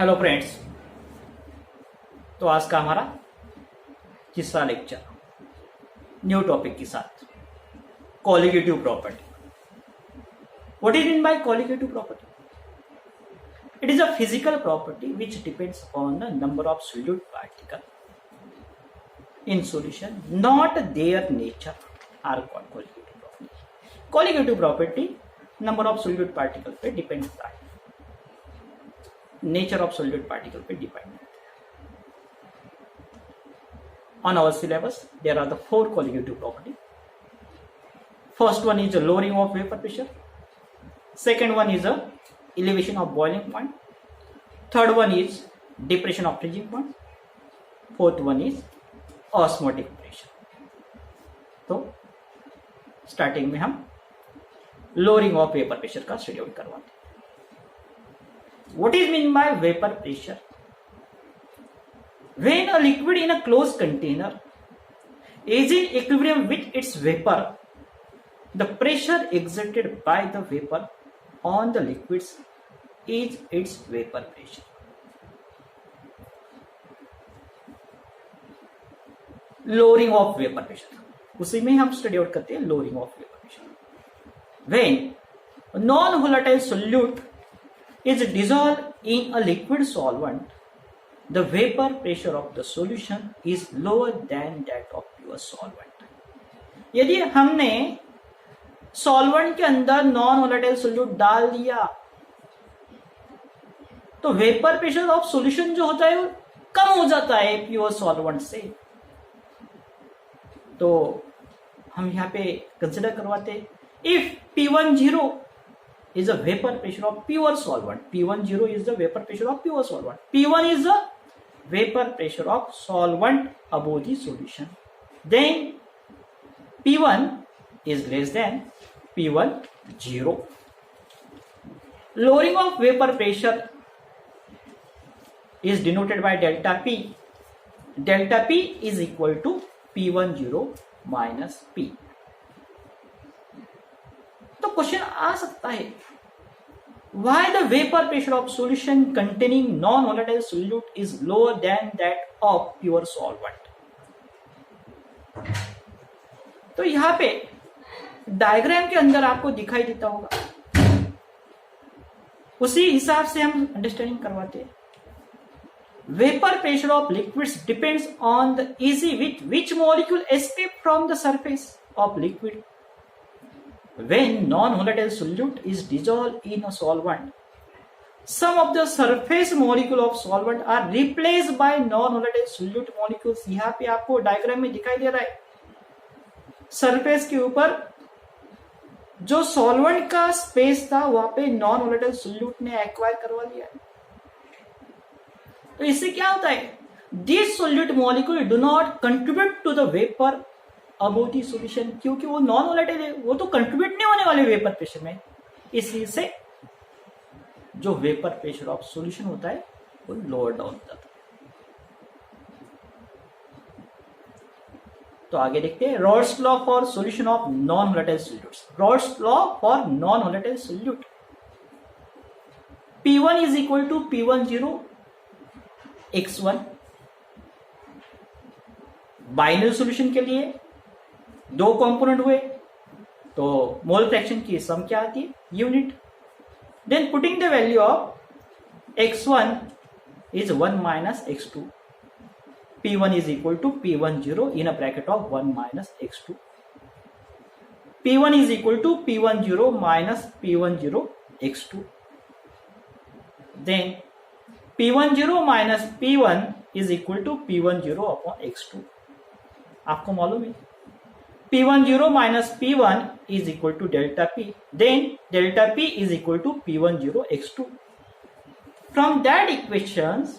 Hello friends. तो आज का हमारा तीसरा लेक्चर न्यू टॉपिक के साथ colligative property. What is mean by colligative property? It is a physical property which depends on the number of solute particle in solution, not their nature are called colligative property. Colligative property number of solute particle पे depend होता है, nature of solute particle पे depend है। On our syllabus, there are the 4 colligative property. First one is a lowering of vapor pressure. Second one is a elevation of boiling point. Third one is depression of freezing point. Fourth one is osmotic pressure. तो starting में हम lowering of vapor pressure का schedule करवाते हैं। What is mean by vapor pressure? When a liquid in a closed container is in equilibrium with its vapor, the pressure exerted by the vapor on the liquids is its vapor pressure. Lowering of vapor pressure, उसी में हम study out करते हैं lowering of vapor pressure. When a non-volatile solute is dissolved in a liquid solvent, the vapor pressure of the solution is lower than that of pure solvent. यदि हमने solvent के अंदर non volatile solute डाल दिया तो vapour pressure of solution जो होता है वो कम हो जाता है प्योर सॉल्वेंट से। तो हम यहाँ पे कंसिडर करवाते हैं, if P10 is a vapor pressure of pure solvent. P10 is the vapor pressure of pure solvent. P1 is the vapor pressure of solvent above the solution. Then P1 is less than P10. Lowering of vapor pressure is denoted by delta P. Delta P is equal to P10 minus P. तो question आ सकता है, why the vapor pressure of solution containing non-volatile solute is lower than that of pure solvent? तो यहां पे diagram के अंदर आपको दिखाई देता होगा, उसी हिसाब से हम अंडरस्टैंडिंग करवाते हैं। Vapor pressure of liquids depends on the ease with which molecule escape from the surface of liquid. When non-volatile solute is dissolved in a solvent, some of the surface molecule of solvent are replaced by non-volatile solute molecules. यहाँ पे आपको diagram में दिखाई दे रहा है, surface के ऊपर जो सॉल्वेंट का स्पेस था वहां पे नॉन वोलेटाइल सोल्यूट ने एक्वायर करवा लिया है। तो इससे क्या होता है, this solute molecule do not contribute to the vapour above the solution, क्योंकि वो नॉन वोलेटाइल है, वो तो कंट्रीब्यूट नहीं होने वाले वेपर प्रेशर में। इसी से जो वेपर प्रेशर ऑफ सॉल्यूशन होता है वो लोअर डाउन होता है। तो आगे देखते हैं rods law for solution of non volatile solutes. Rods law for non volatile solute, P1 is equal to P10 x1। Binary solution के लिए दो कंपोनेंट हुए तो मोल फ्रैक्शन की सम क्या आती है, unit. Then putting the value of x1 is 1 minus x2, P1 is equal to P10 in a bracket of 1 minus x2, P1 is equal to P10 minus P10 x2, then P10 minus P1 is equal to P10 upon x2। आपको मालूम है P10 minus P1 is equal to delta P, then delta P is equal to P10 x2। From that equations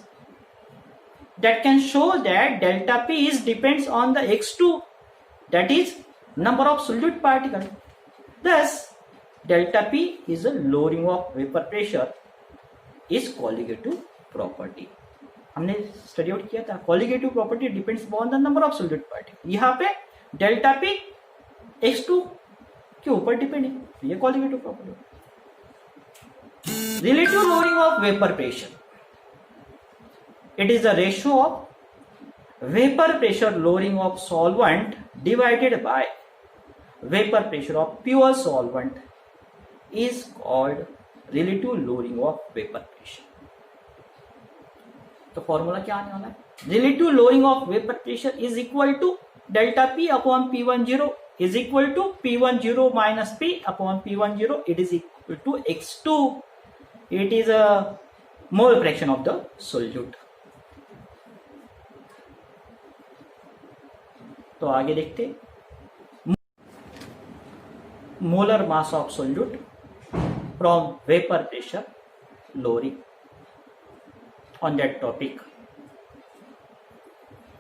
that can show that delta P is depends on the x2, that is number of solute particle. Thus delta P is a lowering of vapor pressure is colligative property। हमने study out किया था, colligative property depends upon the number of solute particle. यहाँ पे delta P x2 के ऊपर depend है, ये colligative property. Relative lowering of vapour pressure, It is the ratio of vapor pressure lowering of solvent divided by vapor pressure of pure solvent is called relative lowering of vapor pressure. तो formula क्या आने वाला है? Relative lowering of vapour pressure is equal to delta P upon P10 is equal to P10 minus P upon P10. It is equal to X2. It is a mole fraction of the solute. तो आगे देखते, molar mass of solute from vapor pressure lowering. On that topic,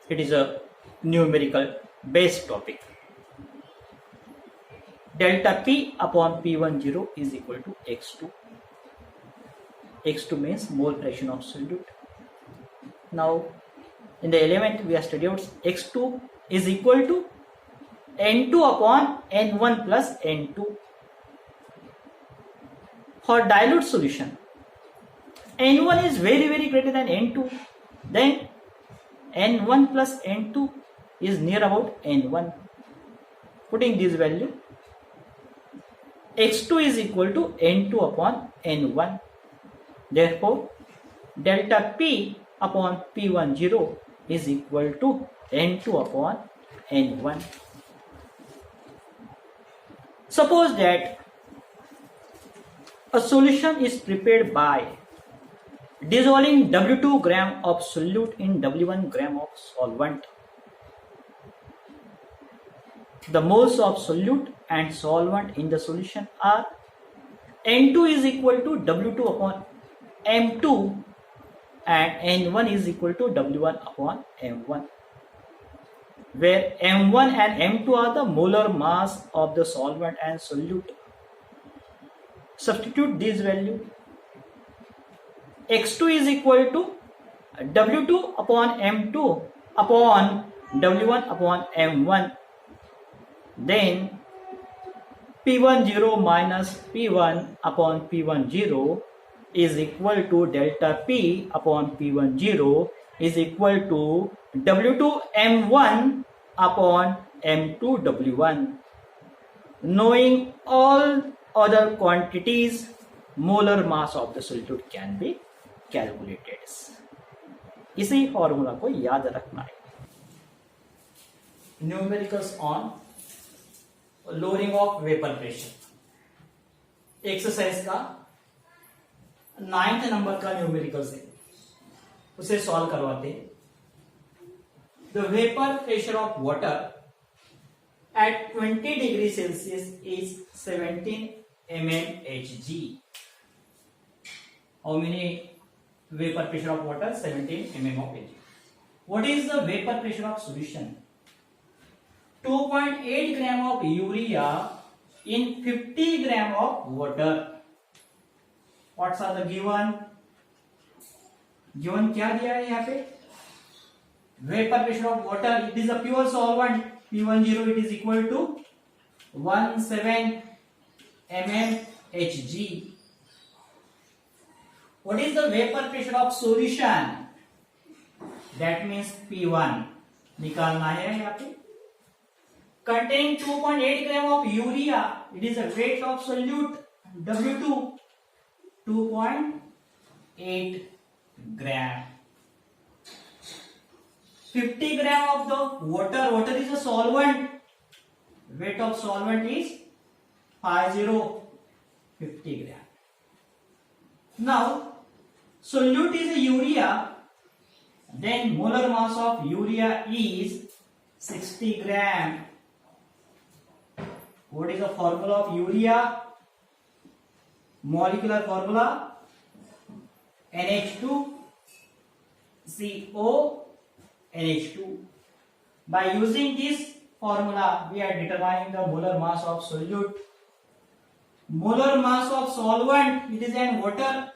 it is a numerical based topic. Delta P upon P10 is equal to X2. X2 means mole fraction of solute. Now, in the element we have studied, X2 is equal to N2 upon N1 plus N2. For dilute solution, N1 is very greater than N2. Then N1 plus N2 is near about N1. Putting this value, X2 is equal to N2 upon N1. Therefore, delta P upon P10 is equal to N2 upon N1. Suppose that a solution is prepared by dissolving W2 gram of solute in W1 gram of solvent. The moles of solute and solvent in the solution are N2 is equal to W2 upon M2 and N1 is equal to W1 upon M1, where M1 and M2 are the molar mass of the solvent and solute. Substitute this value. X2 is equal to W2 upon M2 upon W1 upon M1. Then P10 minus P1 upon P10 is equal to delta P upon P10 is equal to W2 M1 upon M2 W1. Knowing all other quantities, molar mass of the solute can be calculated. इसी formula को याद रखना है. Numericals on lowering of vapour pressure exercise का 9th number का numericals है, उसे solve करवाते हैं. The vapour pressure of water at 20 degrees Celsius is 17 mmHg. How many vapor pressure of water? 17 mmHg. What is the vapor pressure of solution? 2.8 gram of urea in 50 gram of water. What's are the given? Given क्या दिया है यहाँ पे? Vapor pressure of water. It is a pure solvent. P10 it is equal to 17 mmHg. What is the vapor pressure of solution? That means P1 निकालना है यहाँ पे. Containing 2.8 gram of urea. It is a weight of solute W2 2.8 gram. 50 gram of the water. Water is a solvent. Weight of solvent is 50 gram. Now, solute is a urea. Then molar mass of urea is 60 gram. What is the formula of urea? Molecular formula NH2 CO NH2. By using this formula, we are determining the molar mass of solute. Molar mass of solvent, it is in water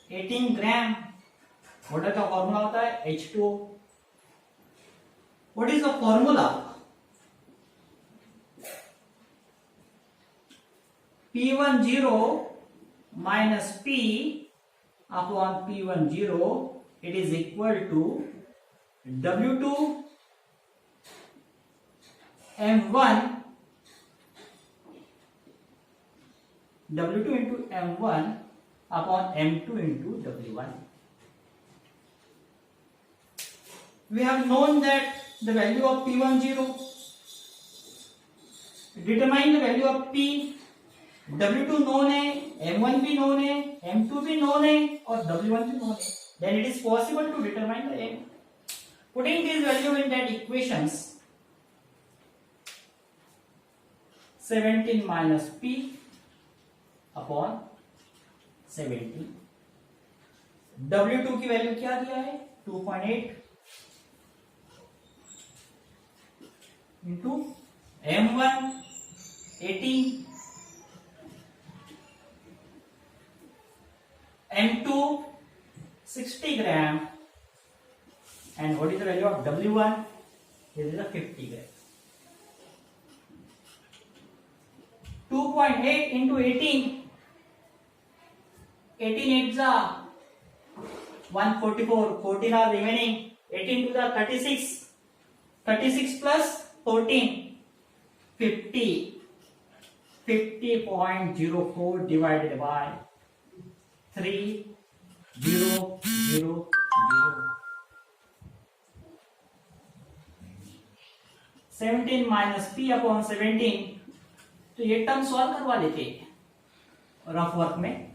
18 gram. Water का formula होता है H2O. What is the formula? P10 minus P upon P10 it is equal to W2 M1 W2 into M1 upon M2 into W1. We have known that the value of P10, determine the value of P, W2 known है, M1 भी known है, M2 भी known है और W1 भी known है. Then it is possible to determine the M. Putting this value in that equations, 17 minus P upon 17. W2 की value क्या दिया है? 2.8 into M1 18, M2 60 gram, and what is the value of W1? This is a 50 gram. 2.8 into 18, 18 8s are 144, 14 are remaining, 18 to the 36, 36 plus 14, 50, 50.04 divided by 3, 0, 0, 0. 17 minus P upon 17, तो ये term solve करवा लेते हैं rough work में.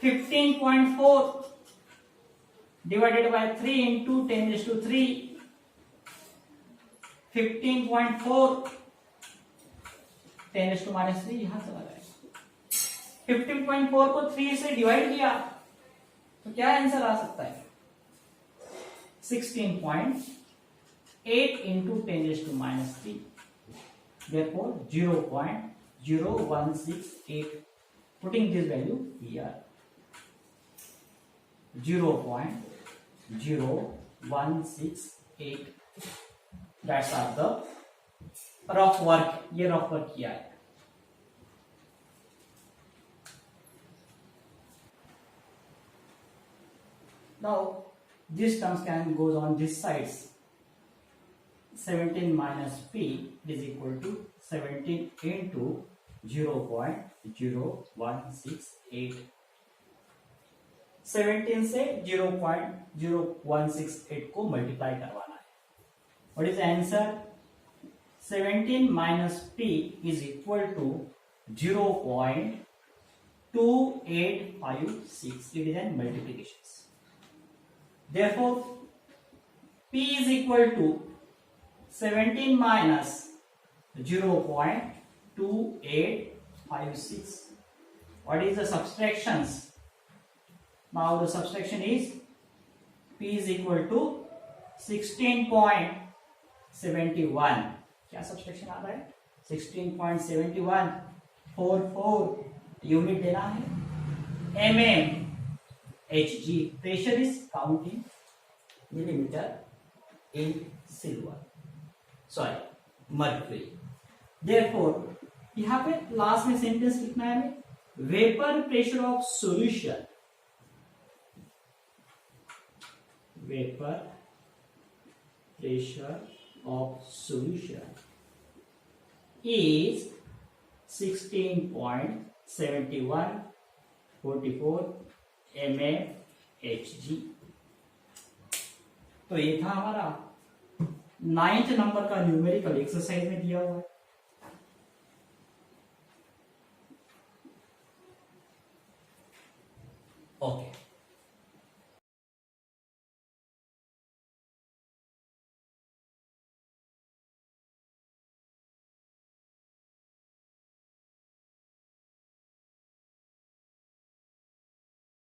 15.4 divided by 3 into 10 raised to 3, 15.4 10 raised to minus 3 यहां चला जाएगा. 15.4 को 3 से डिवाइड किया तो क्या आंसर आ सकता है? 16.8 into 10 raised to minus 3. Therefore 0.0168. Putting this value here, 0.0168. That's all the rough work. ये rough work किया है. Now these terms can goes on this sides. 17 minus P is equal to 17 into 0.0168. 17 से 0.0168 को multiply करवाना है. What is the answer? 17 minus P is equal to 0.2856. It is an multiplications. Therefore, P is equal to 17 minus 0.2856. What is the subtractions? Now the subtraction is P is equal to 16.71. क्या subtraction आ रहा है? 16.71. 44 unit देना है. mm Hg. Pressure is counting millimeter in silver. Sorry, mercury. Therefore, यहाँ पे last में sentence लिखना है हमें. Vapour pressure of solution, vapour pressure of solution is 16.71 44 mmHg. तो ये था हमारा 9th नंबर का न्यूमेरिकल एक्सरसाइज में दिया हुआ है.